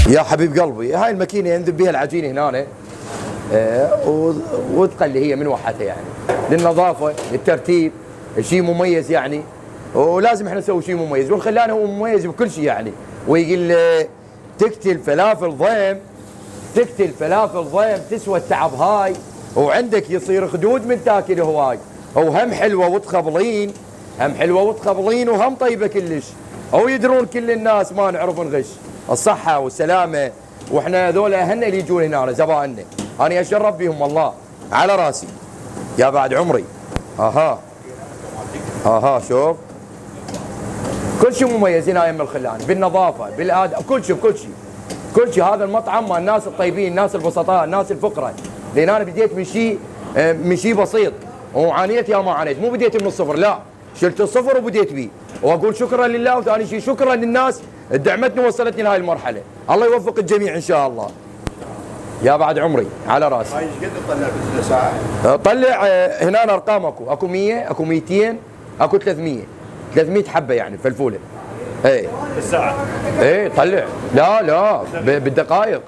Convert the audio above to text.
يا حبيب قلبي هاي الماكينه ينذب بها العجينه هنا وتقلي هي من وحدها يعني للنظافه للترتيب شيء مميز يعني، ولازم احنا نسوي شيء مميز، والخلانه هو مميز بكل شيء يعني. ويقول تقتل فلافل ضيم، تقتل فلافل ضيم تسوى التعب هاي، وعندك يصير خدود من تاكل هواي، وهم حلوه وتخبلين، هم حلوه وتخبلين وهم طيبه كلش، او يدرون كل الناس ما نعرف نغش. الصحه والسلامه، واحنا هذول اهلنا اللي يجون هنا زبائننا، انا اتشرف بهم والله على راسي يا بعد عمري. اها شوف كل شيء مميز هنا يم الخلان، بالنظافه بالاداء كل شيء كل شيء كل شيء. هذا المطعم مال الناس الطيبين، الناس البسطاء، الناس الفقراء، لان انا بديت من شيء بسيط وعانيت يا ما عانيت، مو بديت من الصفر، لا شلت الصفر وبديت بيه، واقول شكرا لله، وثاني شيء شكرا للناس دعمتني ووصلتني لهاي المرحله. الله يوفق الجميع ان شاء الله يا بعد عمري على راسي. هاي ايش قد تطلع في ساعه؟ طلع هنا ارقام اكو 100 اكو 200 اكو 300 حبه يعني فلفوله. ايه بالساعه؟ ايه طلع، لا بالدقائق.